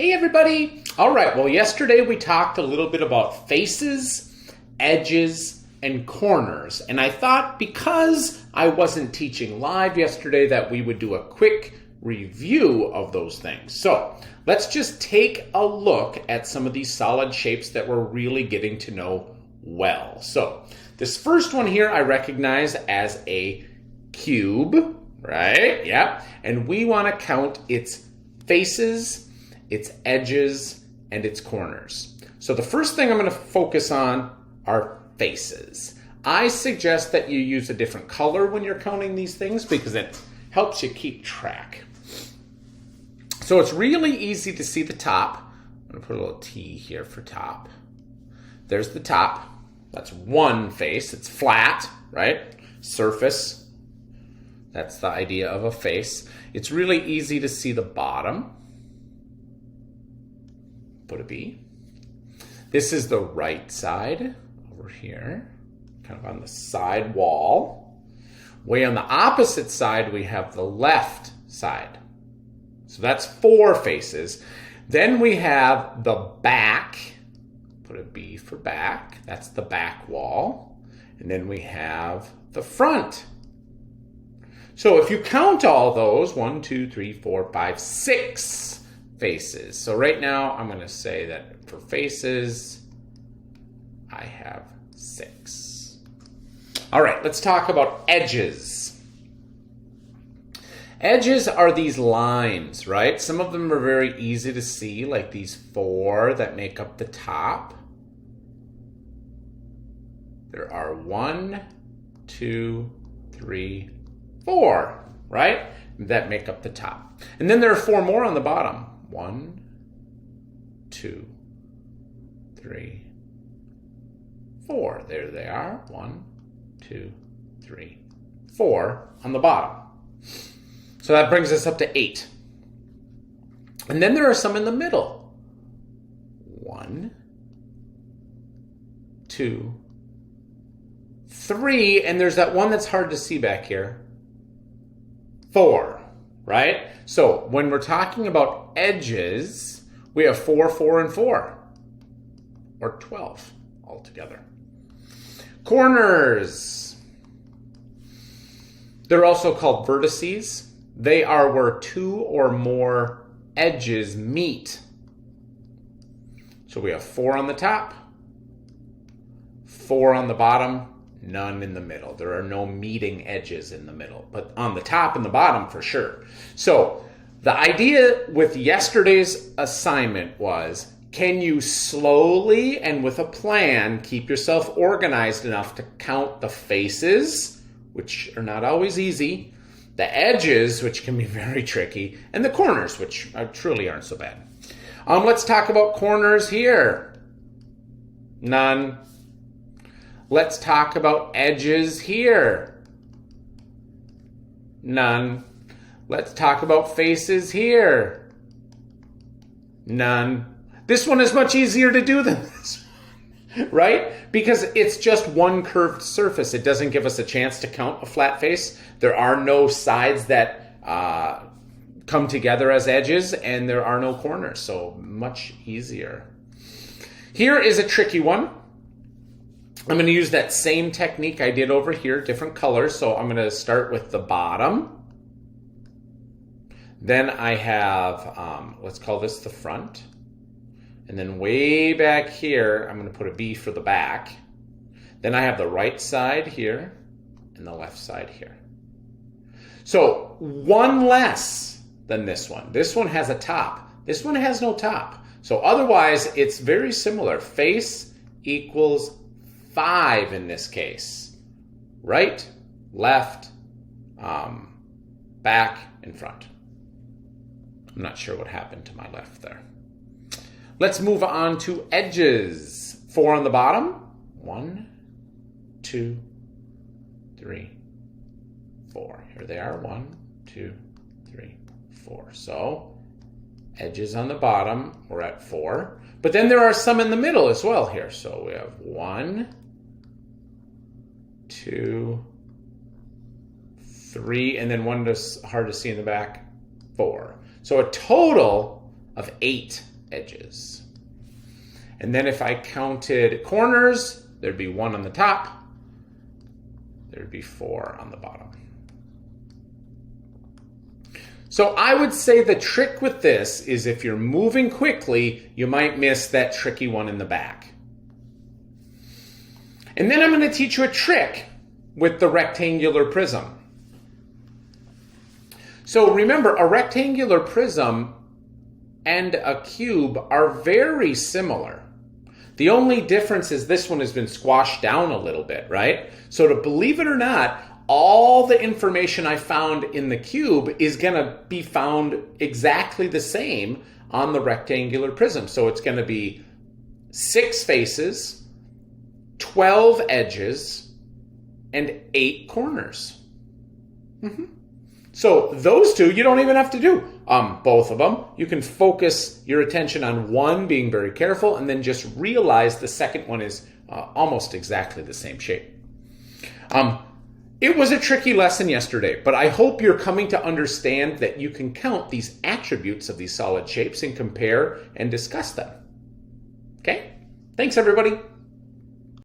Hey everybody! Alright, well yesterday we talked a little bit about faces, edges, and corners. And I thought because I wasn't teaching live yesterday that we would do a quick review of those things. So let's just take a look at some of these solid shapes that we're really getting to know well. So this first one here I recognize as a cube, right? Yeah. And we want to count its faces, its edges, and its corners. So the first thing I'm going to focus on are faces. I suggest that you use a different color when you're counting these things because it helps you keep track. So it's really easy to see the top. I'm going to put a little T here for top. There's the top. That's one face. It's flat, right? Surface. That's the idea of a face. It's really easy to see the bottom. Put a B. This is the right side over here, kind of on the side wall. Way on the opposite side, we have the left side. So that's four faces. Then we have the back. Put a B for back. That's the back wall. And then we have the front. So if you count all those, 1, 2, 3, 4, 5, 6 faces. So right now I'm going to say that for faces, I have 6. All right, let's talk about edges. Edges are these lines, right? Some of them are very easy to see, like these 4 that make up the top. There are 1, 2, 3, 4, right? That make up the top. And then there are 4 more on the bottom. 1, 2, 3, 4. There they are. 1, 2, 3, 4 on the bottom. So that brings us up to 8. And then there are some in the middle. 1, 2, 3, and there's that one that's hard to see back here. 4, right? So when we're talking about edges, we have 4, 4, and 4, or 12 altogether. Corners. They're also called vertices. They are where 2 or more edges meet. So we have 4 on the top, 4 on the bottom, none in the middle. There are no meeting edges in the middle, but on the top and the bottom for sure. So the idea with yesterday's assignment was, can you slowly and with a plan keep yourself organized enough to count the faces, which are not always easy, the edges, which can be very tricky, and the corners, which truly aren't so bad. Let's talk about corners here. None. Let's talk about edges here. None. Let's talk about faces here. None. This one is much easier to do than this one, right? Because it's just one curved surface. It doesn't give us a chance to count a flat face. There are no sides that come together as edges, and there are no corners, so much easier. Here is a tricky one. I'm going to use that same technique I did over here, different colors. So I'm going to start with the bottom. Then I have, let's call this the front. And then way back here, I'm going to put a B for the back. Then I have the right side here and the left side here. So one less than this one. This one has a top. This one has no top. So otherwise, it's very similar. Face equals 5 in this case. Right, left, back, and front. I'm not sure what happened to my left there. Let's move on to edges. 4 on the bottom. 1, 2, 3, 4. Here they are. 1, 2, 3, 4. So edges on the bottom, we're at 4. But then there are some in the middle as well here. So we have 1, 2, 3, and then one that's hard to see in the back, 4. So a total of 8 edges. And then if I counted corners, there'd be 1 on the top, there'd be 4 on the bottom. So I would say the trick with this is if you're moving quickly, you might miss that tricky one in the back. And then I'm going to teach you a trick with the rectangular prism. So remember, a rectangular prism and a cube are very similar. The only difference is this one has been squashed down a little bit, right? So to believe it or not, all the information I found in the cube is going to be found exactly the same on the rectangular prism. So it's going to be 6 faces, 12 edges, and 8 corners. So those two, you don't even have to do both of them. You can focus your attention on one, being very careful, and then just realize the second one is almost exactly the same shape. It was a tricky lesson yesterday, but I hope you're coming to understand that you can count these attributes of these solid shapes and compare and discuss them. Okay? Thanks, everybody.